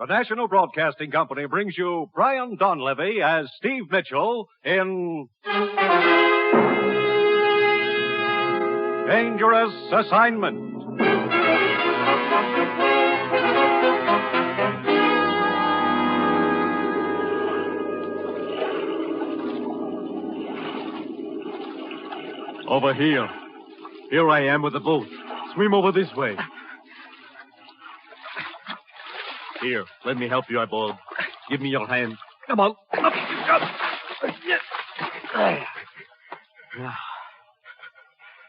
The National Broadcasting Company brings you Brian Donlevy as Steve Mitchell in Dangerous Assignment. Over here. Here I am with the boat. Swim over this way. Here, let me help you, Eyeball. Give me your hand. Come on. Up.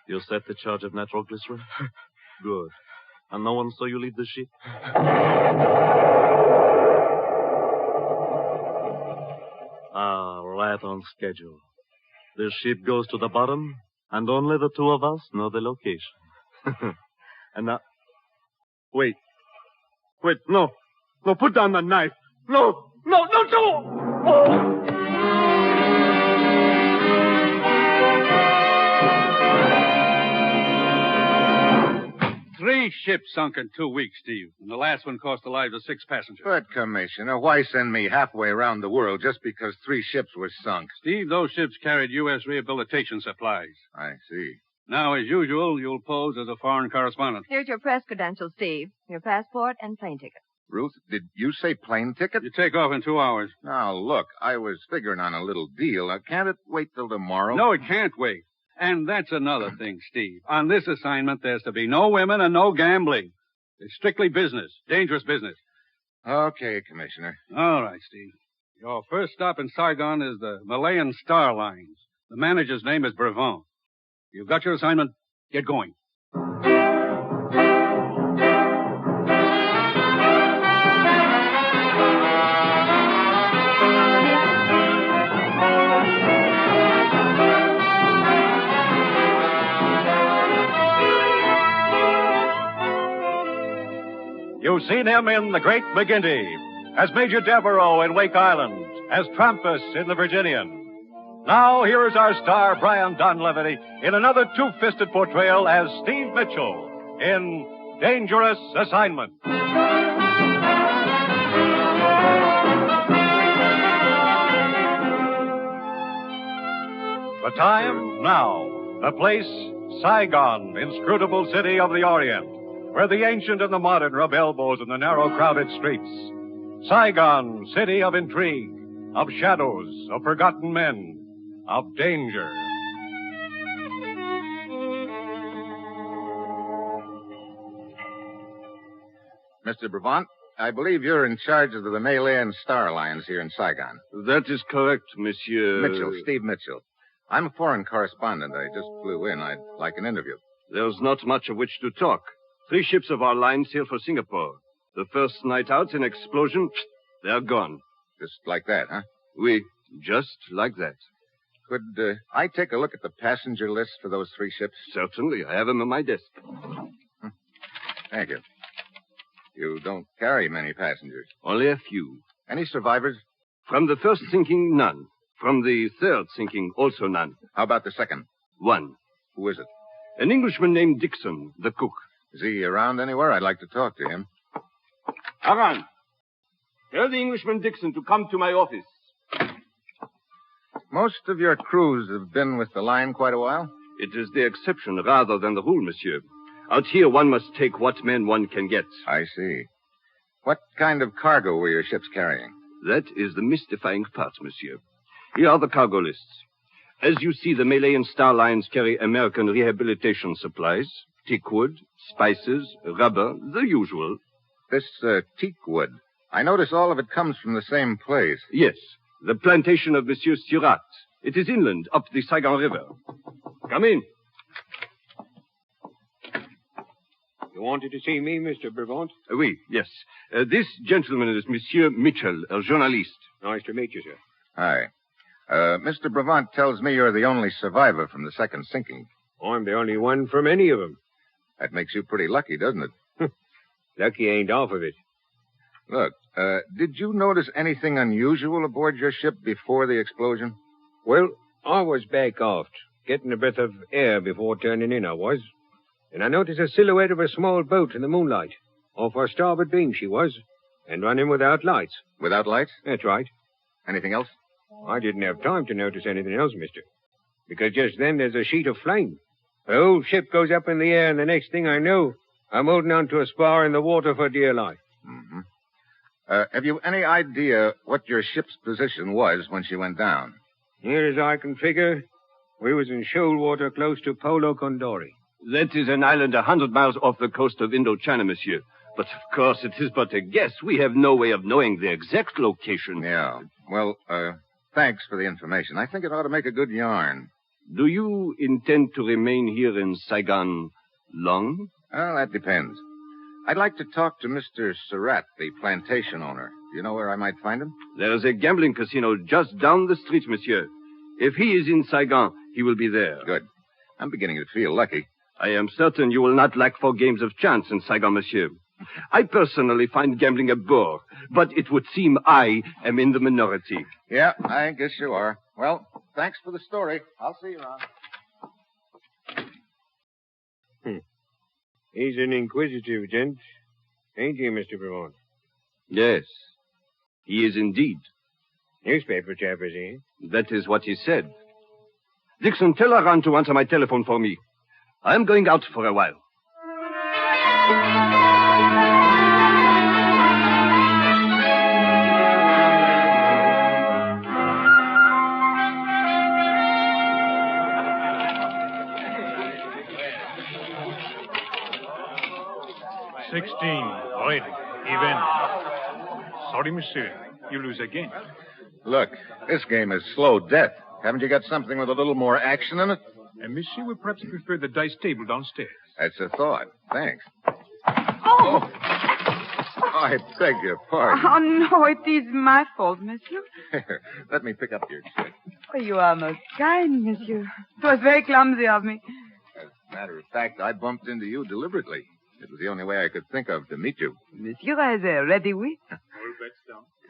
You set the charge of nitroglycerin? Good. And no one saw you leave the ship? Right on schedule. The ship goes to the bottom, and only the two of us know the location. And now... Wait, no. No, put down the knife. No, don't! Oh! Three ships sunk in 2 weeks, Steve. And the last one cost the lives of 6 passengers. But, Commissioner, why send me halfway around the world just because 3 ships were sunk? Steve, those ships carried U.S. rehabilitation supplies. I see. Now, as usual, you'll pose as a foreign correspondent. Here's your press credentials, Steve. Your passport and plane ticket. Ruth, did you say plane ticket? You take off in 2 hours. Now, look, I was figuring on a little deal. Can't it wait till tomorrow? No, it can't wait. And that's another thing, Steve. On this assignment, there's to be no women and no gambling. It's strictly business. Dangerous business. Okay, Commissioner. All right, Steve. Your first stop in Saigon is the Malayan Star Lines. The manager's name is Brevant. You've got your assignment. Get going. You've seen him in The Great McGinty, as Major Devereaux in Wake Island, as Trampas in The Virginian. Now, here is our star, Brian Donlevy, in another two-fisted portrayal as Steve Mitchell in Dangerous Assignment. The time, now. The place, Saigon, inscrutable city of the Orient, where the ancient and the modern rub elbows in the narrow, crowded streets. Saigon, city of intrigue, of shadows, of forgotten men, of danger. Mr. Brevant, I believe you're in charge of the Malayan Star Lines here in Saigon. That is correct, Monsieur... Mitchell, Steve Mitchell. I'm a foreign correspondent. I just flew in. I'd like an interview. There's not much of which to talk. 3 ships of our line sailed for Singapore. The first night out, an explosion, they're gone. Just like that, huh? Oui, just like that. Could I take a look at the passenger list for those 3 ships? Certainly. I have them on my desk. Thank you. You don't carry many passengers. Only a few. Any survivors? From the first sinking, none. From the third sinking, also none. How about the second? 1. Who is it? An Englishman named Dixon, the cook. Is he around anywhere? I'd like to talk to him. Aran, tell the Englishman Dixon to come to my office. Most of your crews have been with the line quite a while? It is the exception rather than the rule, monsieur. Out here, one must take what men one can get. I see. What kind of cargo were your ships carrying? That is the mystifying part, monsieur. Here are the cargo lists. As you see, the Malayan Star Lines carry American rehabilitation supplies, teak wood, spices, rubber, the usual. This teak wood, I notice all of it comes from the same place. Yes, the plantation of Monsieur Surat. It is inland, up the Saigon River. Come in. You wanted to see me, Mr. Brevant? Oui, yes. This gentleman is Monsieur Mitchell, a journalist. Nice to meet you, sir. Hi. Mr. Brevant tells me you're the only survivor from the second sinking. I'm the only one from any of them. That makes you pretty lucky, doesn't it? Lucky ain't half of it. Look, did you notice anything unusual aboard your ship before the explosion? Well, I was back aft, getting a breath of air before turning in, I was. And I noticed a silhouette of a small boat in the moonlight. Off our starboard beam, she was. and running without lights. Without lights? That's right. Anything else? I didn't have time to notice anything else, mister. Because just then there's a sheet of flame. The whole ship goes up in the air, and the next thing I know, I'm holding on to a spar in the water for dear life. Mm-hmm. Have you any idea what your ship's position was when she went down? Near as I can figure, we was in shoal water close to Polo Condori. That is an island 100 miles off the coast of Indochina, monsieur. But of course it is but a guess. We have no way of knowing the exact location. Yeah. Well, thanks for the information. I think it ought to make a good yarn. Do you intend to remain here in Saigon long? Well, that depends. I'd like to talk to Mr. Surratt, the plantation owner. Do you know where I might find him? There is a gambling casino just down the street, monsieur. If he is in Saigon, he will be there. Good. I'm beginning to feel lucky. I am certain you will not lack for games of chance in Saigon, monsieur. I personally find gambling a bore, but it would seem I am in the minority. Yeah, I guess you are. Well, thanks for the story. I'll see you around. He's an inquisitive gent, ain't he, Mr. Brevant? Yes, he is indeed. Newspaper chap, is he? That is what he said. Dixon, tell Aran to answer my telephone for me. I'm going out for a while. Right. Even. Sorry, monsieur. You lose again. Look, this game is slow death. Haven't you got something with a little more action in it? And monsieur would perhaps prefer the dice table downstairs. That's a thought. Thanks. Oh! I beg your pardon. Oh, no, it is my fault, monsieur. Let me pick up your stick. Oh, you are most kind, monsieur. It was very clumsy of me. As a matter of fact, I bumped into you deliberately. It was the only way I could think of to meet you. Monsieur has a ready wit.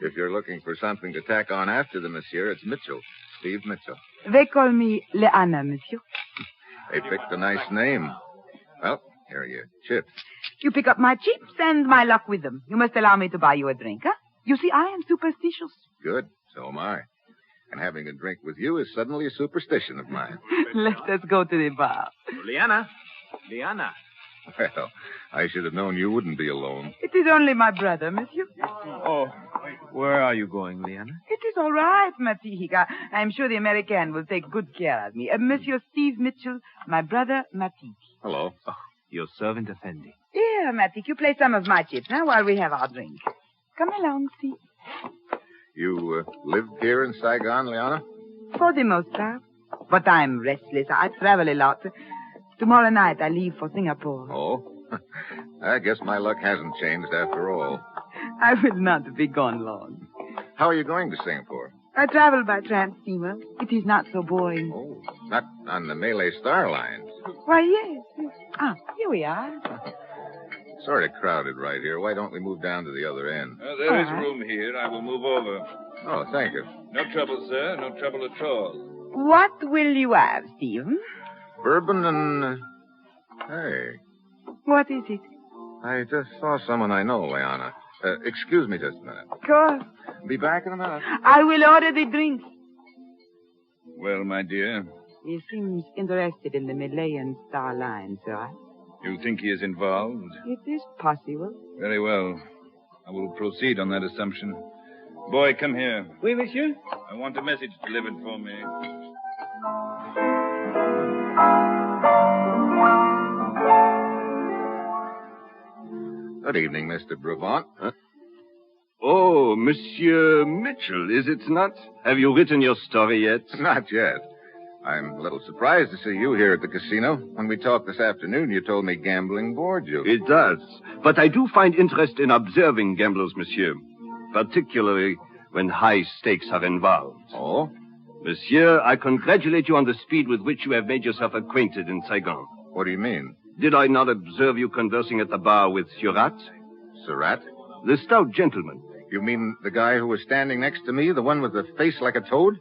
If you're looking for something to tack on after the monsieur, it's Mitchell. Steve Mitchell. They call me Leanna, monsieur. They picked a nice name. Well, here are your chips. You pick up my chips and my luck with them. You must allow me to buy you a drink, huh? You see, I am superstitious. Good. So am I. And having a drink with you is suddenly a superstition of mine. Let us go to the bar. Liana. Well, I should have known you wouldn't be alone. It is only my brother, monsieur. Oh, where are you going, Liana? It is all right, Matihika. I am sure the American will take good care of me. Monsieur Steve Mitchell, my brother, Matik. Hello. Oh, your servant, Effendi. Here, Matik, you play some of my chips, huh, while we have our drink. Come along, Steve. You lived here in Saigon, Liana? For the most part. But I'm restless. I travel a lot. Tomorrow night I leave for Singapore. Oh? I guess my luck hasn't changed after all. I will not be gone long. How are you going to Singapore? I travel by tramp steamer. It is not so boring. Oh, not on the Malay Star Lines. Why, yes. Ah, here we are. Sort of crowded right here. Why don't we move down to the other end? There is room here. I will move over. Oh, thank you. No trouble, sir. No trouble at all. What will you have, Stephen? Bourbon and... Hey, What is it? I just saw someone I know, Liana. Excuse me just a minute. Of course. Be back in a minute. I will order the drinks. Well, my dear, He seems interested in the Malayan Star Line, sir. you think he is involved? It is possible. Very well. I will proceed on that assumption. Boy, come here. Oui, monsieur? I want a message delivered for me. Good evening, Mr. Brevant. Oh, Monsieur Mitchell, is it not? Have you written your story yet? Not yet. I'm a little surprised to see you here at the casino. When we talked this afternoon, you told me gambling bored you. It does. But I do find interest in observing gamblers, monsieur. Particularly when high stakes are involved. Oh? Monsieur, I congratulate you on the speed with which you have made yourself acquainted in Saigon. What do you mean? Did I not observe you conversing at the bar with Surratt? Surratt? The stout gentleman. You mean the guy who was standing next to me, the one with the face like a toad?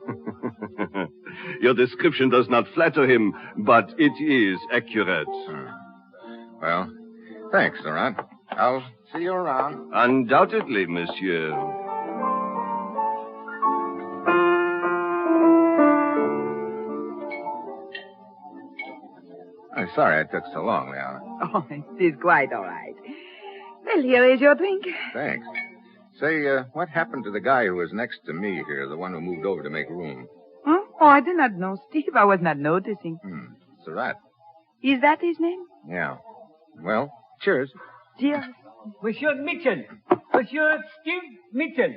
Your description does not flatter him, but it is accurate. Well, thanks, Surratt. I'll See you around. Undoubtedly, monsieur. I'm sorry I took so long, Leona. Oh, it is quite all right. Well, here is your drink. Thanks. Say, what happened to the guy who was next to me here, the one who moved over to make room? Huh? Oh, I did not know, Steve. I was not noticing. It's a rat. Is that his name? Yeah. Well, cheers. Cheers. Monsieur Mitchell. Monsieur Steve Mitchell.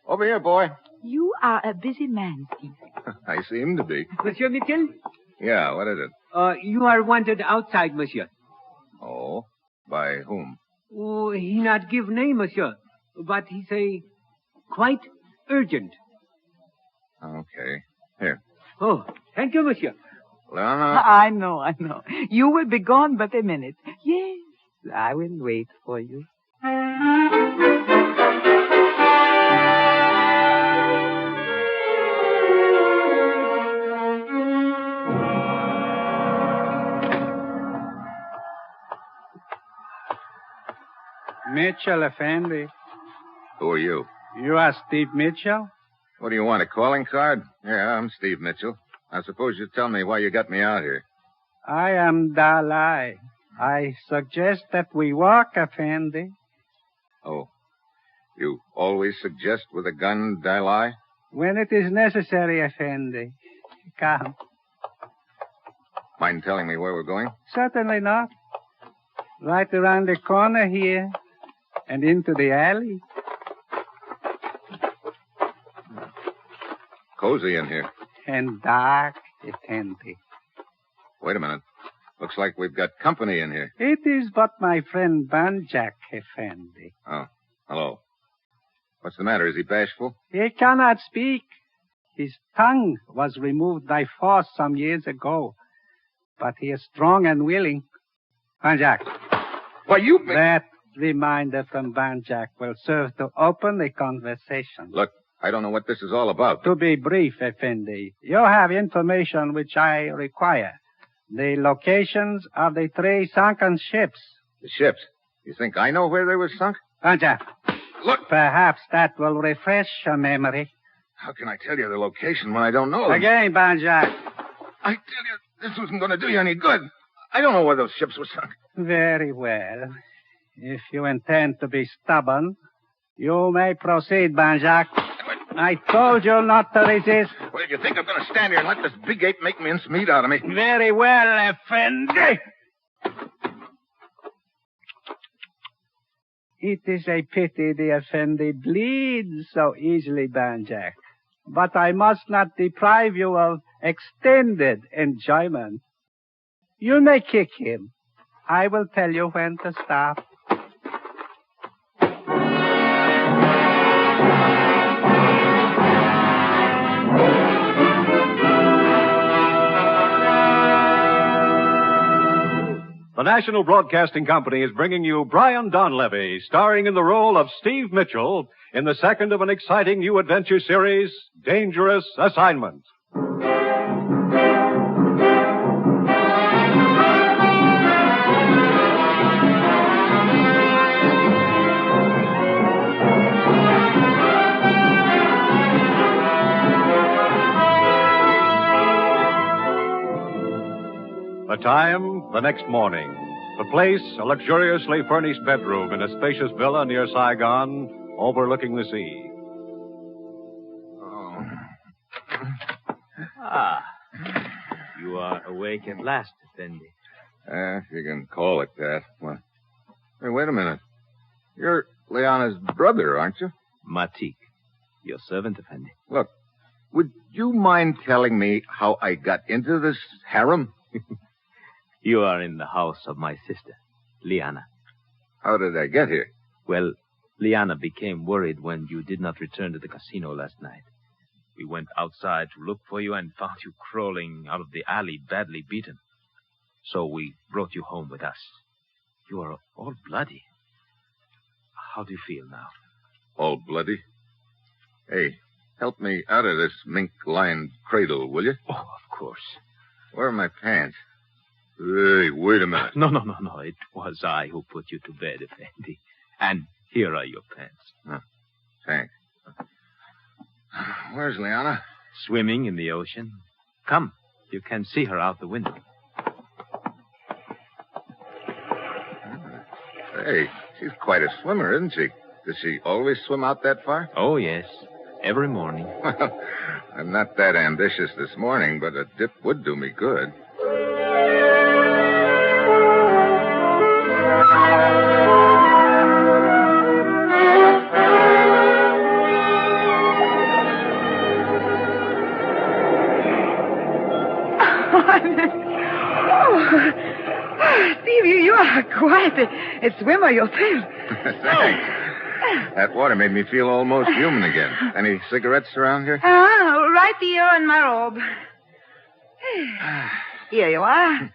Over here, boy. You are a busy man, Steve. I seem to be. Monsieur Mitchell? Yeah, what is it? You are wanted outside, monsieur. Oh? By whom? Oh, he not give name, monsieur. But he say quite urgent. Okay. Here. Oh, thank you, monsieur. Leona. I know. You will be gone but a minute. Yes, I will wait for you. Mitchell, Effendi. Who are you? You are Steve Mitchell? What do you want, a calling card? Yeah, I'm Steve Mitchell. I suppose you tell me why you got me out here. I am Dalai. I suggest that we walk, Effendi. Oh. You always suggest with a gun, Dalai? When it is necessary, Effendi. Come. Mind telling me where we're going? Certainly not. Right around the corner here and into the alley. Cozy in here. And dark, Effendi. Wait a minute. Looks like we've got company in here. It is but my friend Banjak, Effendi. Oh, hello. What's the matter? Is he bashful? He cannot speak. His tongue was removed by force some years ago. But he is strong and willing. Banjak. Why, you... That reminder from Banjak will serve to open the conversation. Look, I don't know what this is all about. To be brief, Effendi, you have information which I require. The locations of the 3 sunken ships. The ships? You think I know where they were sunk? Banjak. Look. Perhaps that will refresh your memory. How can I tell you the location when I don't know them? Again, Banjak. I tell you, this wasn't going to do you any good. I don't know where those ships were sunk. Very well. If you intend to be stubborn, you may proceed, Banjak. I told you not to resist. Well, you think I'm going to stand here and let this big ape make mincemeat out of me? Very well, Effendi. It is a pity the Effendi bleeds so easily, Banjak. But I must not deprive you of extended enjoyment. You may kick him. I will tell you when to stop. The National Broadcasting Company is bringing you Brian Donlevy, starring in the role of Steve Mitchell in the second of an exciting new adventure series, Dangerous Assignment. The time, the next morning. The place, a luxuriously furnished bedroom in a spacious villa near Saigon, overlooking the sea. Oh. Ah. You are awake at last, Effendi. If you can call it that. Well, hey, wait a minute. You're Leona's brother, aren't you? Matik, your servant, Effendi. Look, would you mind telling me how I got into this harem? You are in the house of my sister, Liana. How did I get here? Well, Liana became worried when you did not return to the casino last night. We went outside to look for you and found you crawling out of the alley, badly beaten. So we brought you home with us. You are all bloody. How do you feel now? All bloody? Hey, help me out of this mink-lined cradle, will you? Oh, of course. Where are my pants? Hey, wait a minute. No. It was I who put you to bed, Effendi. And here are your pants. Oh, thanks. Where's Liana? Swimming in the ocean. Come, you can see her out the window. Hey, she's quite a swimmer, isn't she? Does she always swim out that far? Oh, yes. Every morning. Well, I'm not that ambitious this morning, but a dip would do me good. Steve, you are quite a swimmer yourself. Thanks. That water made me feel almost human again. Any cigarettes around here? Right here in my robe. Here you are.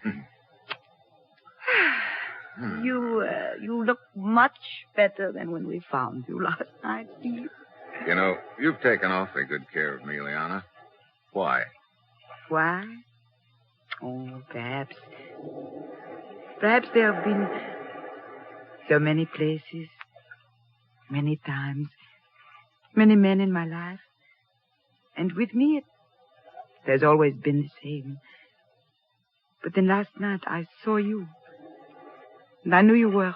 You look much better than when we found you last night, Steve. You know, you've taken awfully good care of me, Liana. Why? Why? Oh, perhaps there have been so many places, many times, many men in my life. And with me, it has always been the same. But then last night I saw you. And I knew you were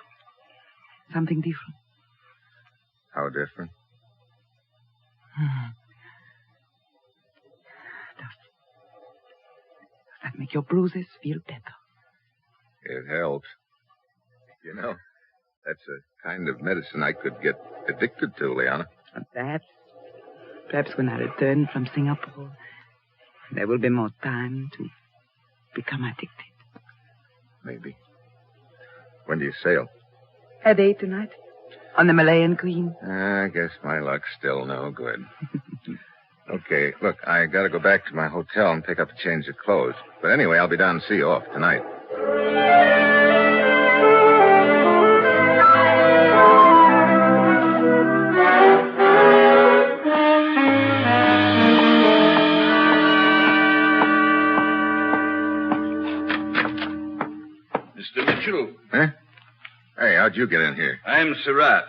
something different. How different? Does that make your bruises feel better? It helps. You know, that's a kind of medicine I could get addicted to, Liana. Perhaps when I return from Singapore, there will be more time to become addicted. Maybe. When do you sail? At 8 tonight. On the Malayan Queen. I guess my luck's still no good. Okay, look, I gotta go back to my hotel and pick up a change of clothes. But anyway, I'll be down to see you off tonight. Mr. Mitchell. Huh? Hey, how'd you get in here? I'm Surratt.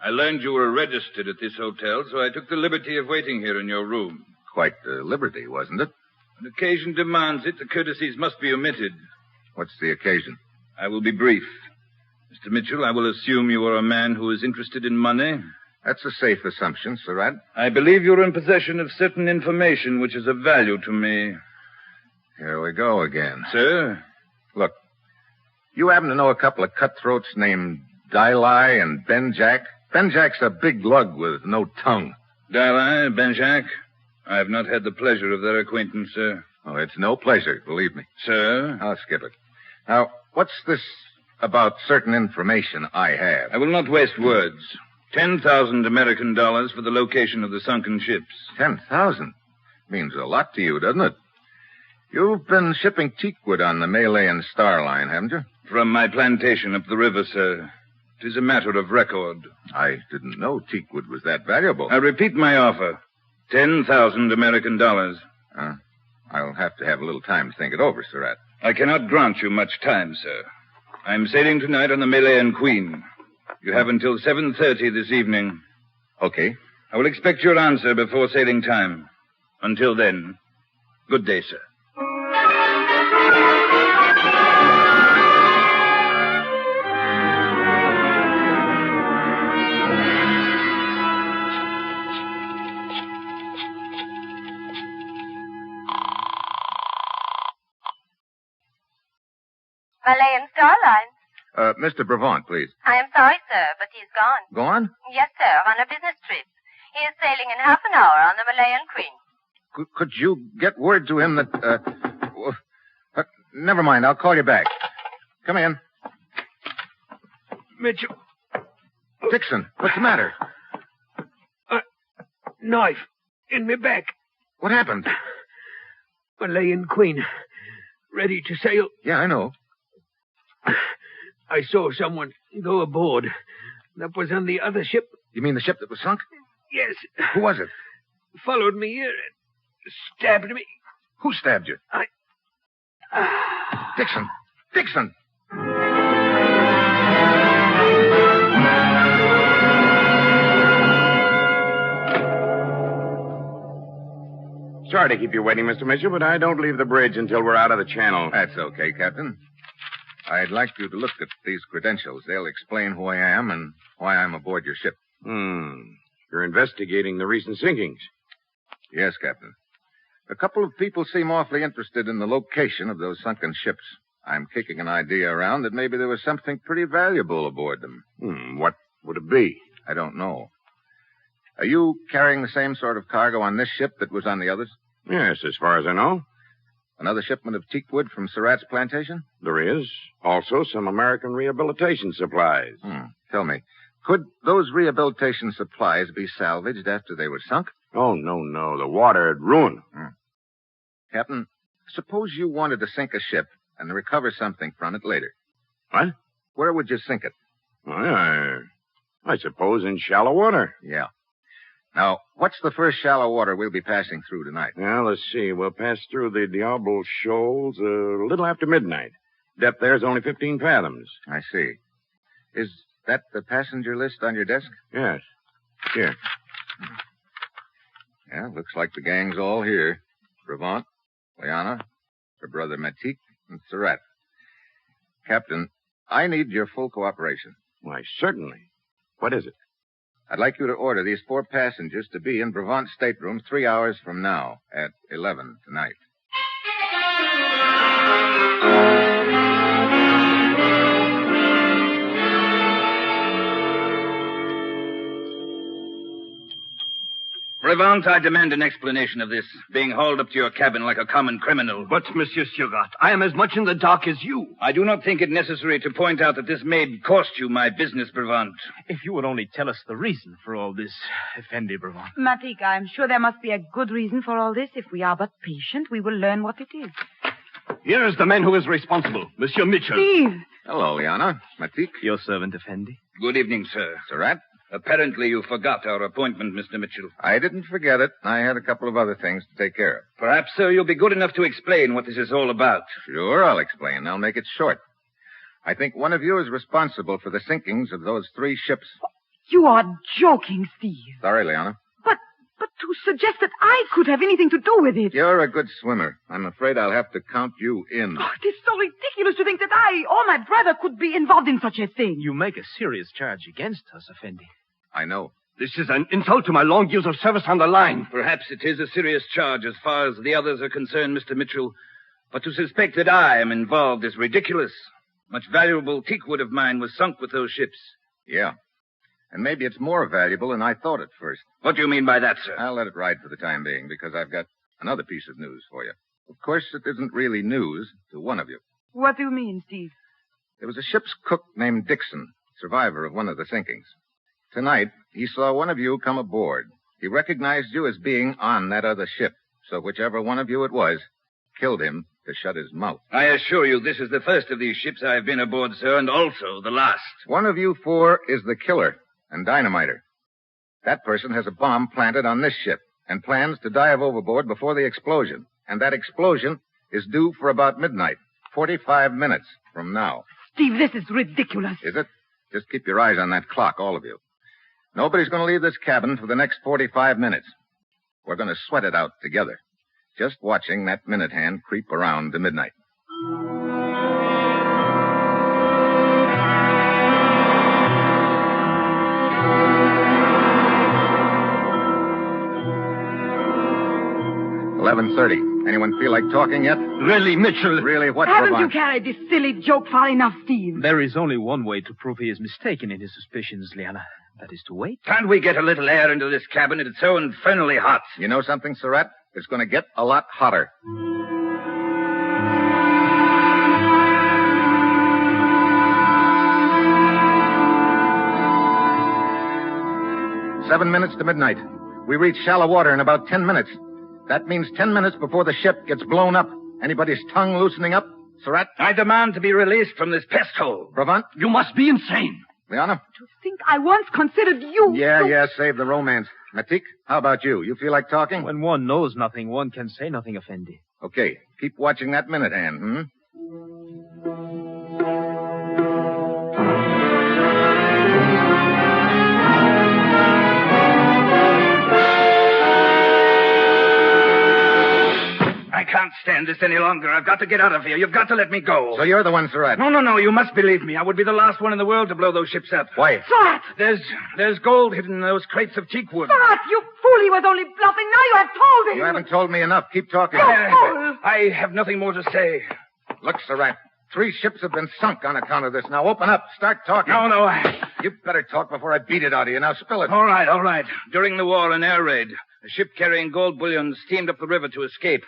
I learned you were registered at this hotel, so I took the liberty of waiting here in your room. Quite the liberty, wasn't it? When occasion demands it, the courtesies must be omitted. What's the occasion? I will be brief. Mr. Mitchell, I will assume you are a man who is interested in money. That's a safe assumption, Surratt. I believe you're in possession of certain information which is of value to me. Here we go again. Sir? Look, you happen to know a couple of cutthroats named Dilai and Benjack? Benjack's a big lug with no tongue. Dilai, Benjack? I have not had the pleasure of their acquaintance, sir. Oh, it's no pleasure, believe me. Sir? I'll skip it. Now, what's this about certain information I have? I will not waste words. 10,000 American dollars for the location of the sunken ships. 10,000? Means a lot to you, doesn't it? You've been shipping teakwood on the Malay and Star Line, haven't you? From my plantation up the river, sir. It is a matter of record. I didn't know teakwood was that valuable. I repeat my offer. 10,000 American dollars. I'll have to have a little time to think it over, Surratt. I cannot grant you much time, sir. I'm sailing tonight on the Malayan Queen. You have until 7:30 this evening. Okay. I will expect your answer before sailing time. Until then, good day, sir. Malayan Starline. Mr. Brevant, please. I am sorry, sir, but he's gone. Gone? Yes, sir, on a business trip. He is sailing in half an hour on the Malayan Queen. Could you get word to him that, never mind, I'll call you back. Come in. Mitchell. Dixon, what's the matter? Knife in my back. What happened? Malayan Queen. Ready to sail. Yeah, I know. I saw someone go aboard. That was on the other ship. You mean the ship that was sunk? Yes. Who was it? Followed me here and stabbed me. Who stabbed you? Dixon! Dixon! Sorry to keep you waiting, Mr. Mitchell, but I don't leave the bridge until we're out of the channel. That's okay, Captain. I'd like you to look at these credentials. They'll explain who I am and why I'm aboard your ship. You're investigating the recent sinkings. Yes, Captain. A couple of people seem awfully interested in the location of those sunken ships. I'm kicking an idea around that maybe there was something pretty valuable aboard them. What would it be? I don't know. Are you carrying the same sort of cargo on this ship that was on the others? Yes, as far as I know. Another shipment of teak wood from Surratt's plantation? There is. Also some American rehabilitation supplies. Tell me, could those rehabilitation supplies be salvaged after they were sunk? Oh, no. The water had ruined them. Captain, suppose you wanted to sink a ship and recover something from it later. What? Where would you sink it? I suppose in shallow water. Yeah. Now, what's the first shallow water we'll be passing through tonight? Well, let's see. We'll pass through the Diablo Shoals a little after midnight. Depth there is only 15 fathoms. I see. Is that the passenger list on your desk? Yes. Here. Yeah, looks like the gang's all here. Brevant, Liana, her brother Matik, and Surratt. Captain, I need your full cooperation. Why, certainly. What is it? I'd like you to order these 4 passengers to be in Brevant's stateroom 3 hours from now at 11 tonight. Brevant, I demand an explanation of this, being hauled up to your cabin like a common criminal. But, Monsieur Surratt, I am as much in the dark as you. I do not think it necessary to point out that this maid cost you my business, Brevant. If you would only tell us the reason for all this, Effendi Brevant. Matik, I'm sure there must be a good reason for all this. If we are but patient, we will learn what it is. Here is the man who is responsible, Monsieur Mitchell. Steve! Hello, Liana. Matik. Your servant, Effendi. Good evening, sir. Surratt. Apparently you forgot our appointment, Mr. Mitchell. I didn't forget it. I had a couple of other things to take care of. Perhaps, sir, you'll be good enough to explain what this is all about. Sure, I'll explain. I'll make it short. I think one of you is responsible for the sinkings of those 3 ships. You are joking, Steve. Sorry, Liana. But to suggest that I could have anything to do with it. You're a good swimmer. I'm afraid I'll have to count you in. Oh, it is so ridiculous to think that I or my brother could be involved in such a thing. You make a serious charge against us, Effendi. I know. This is an insult to my long years of service on the line. Perhaps it is a serious charge as far as the others are concerned, Mr. Mitchell. But to suspect that I am involved is ridiculous. Much valuable teak wood of mine was sunk with those ships. Yeah. And maybe it's more valuable than I thought at first. What do you mean by that, sir? I'll let it ride for the time being, because I've got another piece of news for you. Of course, it isn't really news to one of you. What do you mean, Steve? There was a ship's cook named Dixon, survivor of one of the sinkings. Tonight, he saw one of you come aboard. He recognized you as being on that other ship, so whichever one of you it was killed him to shut his mouth. I assure you this is the first of these ships I have been aboard, sir, and also the last. One of you 4 is the killer and dynamiter. That person has a bomb planted on this ship and plans to dive overboard before the explosion. And that explosion is due for about midnight, 45 minutes from now. Steve, this is ridiculous. Is it? Just keep your eyes on that clock, all of you. Nobody's going to leave this cabin for the next 45 minutes. We're going to sweat it out together, just watching that minute hand creep around to midnight. $11:30. Anyone feel like talking yet? Really, Mitchell? Really, what, Haven't Brevant? you carried this silly joke far enough, Steve? There is only one way to prove he is mistaken in his suspicions, Liana. That is to wait. Can't we get a little air into this cabin? It's so infernally hot. You know something, Surratt? It's going to get a lot hotter. Seven minutes to midnight. We reach shallow water in about 10 minutes. That means 10 minutes before the ship gets blown up. Anybody's tongue loosening up? Surratt? I demand to be released from this pest hole. Brevant? You must be insane. Liana? To think I once considered you... Yeah, save the romance. Matik, how about you? You feel like talking? When one knows nothing, one can say nothing, Effendi. Okay, keep watching that minute hand, stand this any longer. I've got to get out of here. You've got to let me go. So you're the one, Surratt? No. You must believe me. I would be the last one in the world to blow those ships up. Why? Surratt! There's gold hidden in those crates of teak wood. Surratt, you fool! He was only bluffing. Now you have told him. You haven't told me enough. Keep talking. I have nothing more to say. Look, Surratt. 3 ships have been sunk on account of this. Now open up. Start talking. No. You better talk before I beat it out of you. Now spill it. All right. During the war, an air raid, a ship carrying gold bullion steamed up the river to escape.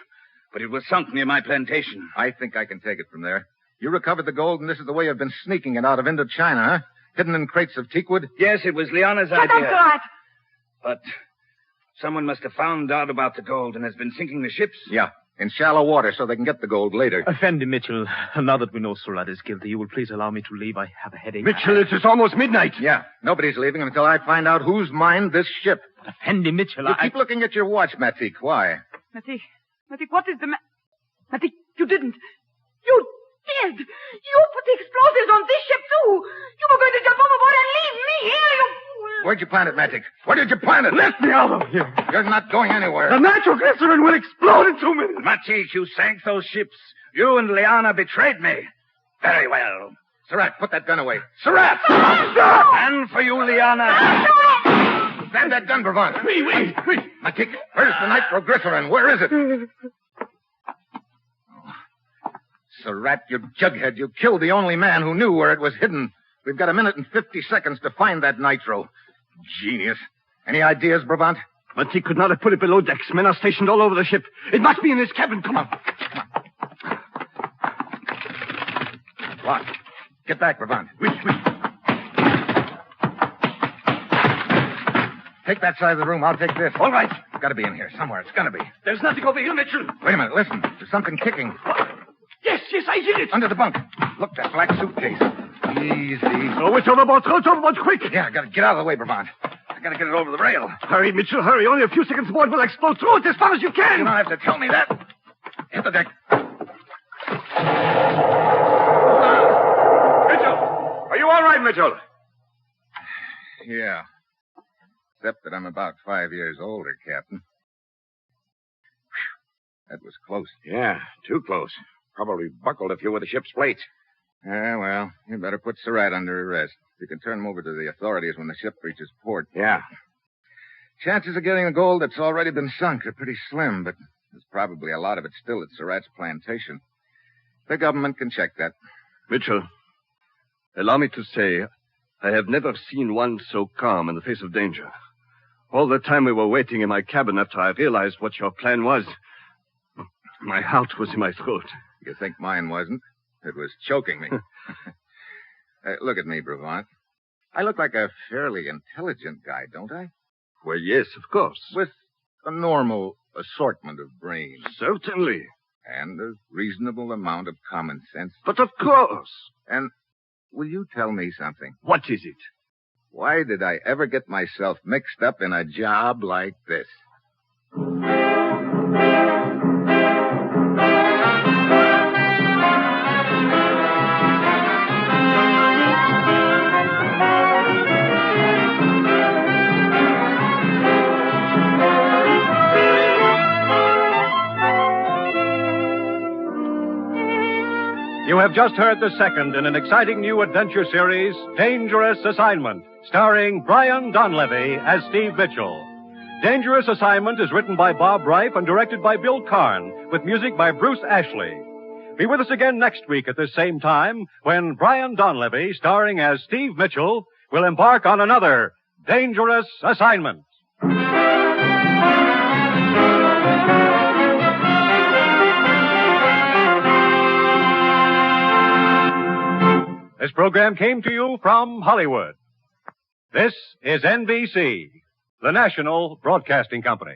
But it was sunk near my plantation. I think I can take it from there. You recovered the gold, and this is the way you've been sneaking it out of Indochina, huh? Hidden in crates of teakwood? Yes, it was Liana's Shut idea. up, Surratt! But someone must have found out about the gold and has been sinking the ships. Yeah, in shallow water so they can get the gold later. Effendi Mitchell, now that we know Surratt is guilty, you will please allow me to leave. I have a headache. Mitchell, it is almost midnight. Yeah, nobody's leaving until I find out who's mined this ship. Effendi Mitchell, You keep looking at your watch, Matik. Why? Matik, what is the Matik, you didn't. You did. You put the explosives on this ship, too. You were going to jump overboard and leave me here, you fool. Where'd you plant it, Matik? Where did you plant it? Let me out of here. You're not going anywhere. The nitroglycerin will explode in 2 minutes. Matik, you sank those ships. You and Liana betrayed me. Very well. Surratt, put that gun away. Surratt! And for you, Liana. Stand that gun, Brevant. Wait. Matik, where's the nitroglycerin? Where is it? Surratt, you jughead. You killed the only man who knew where it was hidden. We've got 1 minute and 50 seconds to find that nitro. Genius. Any ideas, Brevant? But he could not have put it below decks. Men are stationed all over the ship. It must be in his cabin. Come on. What? Get back, Brevant. Take that side of the room. I'll take this. All right. It's got to be in here somewhere. It's got to be. There's nothing over here, Mitchell. Wait a minute. Listen. There's something kicking. Yes, I hear it. Under the bunk. Look, that black suitcase. Easy. Throw it overboard, quick. Yeah, I got to get out of the way, Brevant. I got to get it over the rail. Hurry, Mitchell, hurry. Only a few seconds more, it will explode. Throw it as far as you can. You don't have to tell me that. Hit the deck. Mitchell, are you all right, Mitchell? Yeah. Except that I'm about 5 years older, Captain. Whew. That was close. Yeah, too close. Probably buckled a few of the ship's plates. Well, you better put Surratt under arrest. You can turn him over to the authorities when the ship reaches port. Yeah. Chances of getting the gold that's already been sunk are pretty slim, but there's probably a lot of it still at Surratt's plantation. The government can check that. Mitchell, allow me to say, I have never seen one so calm in the face of danger. All the time we were waiting in my cabin after I realized what your plan was, my heart was in my throat. You think mine wasn't? It was choking me. Look at me, Brevant. I look like a fairly intelligent guy, don't I? Well, yes, of course. With a normal assortment of brains. Certainly. And a reasonable amount of common sense. But of course. And will you tell me something? What is it? Why did I ever get myself mixed up in a job like this? You have just heard the second in an exciting new adventure series, Dangerous Assignment, starring Brian Donlevy as Steve Mitchell. Dangerous Assignment is written by Bob Reif and directed by Bill Karn, with music by Bruce Ashley. Be with us again next week at this same time when Brian Donlevy, starring as Steve Mitchell, will embark on another Dangerous Assignment. This program came to you from Hollywood. This is NBC, the national broadcasting company.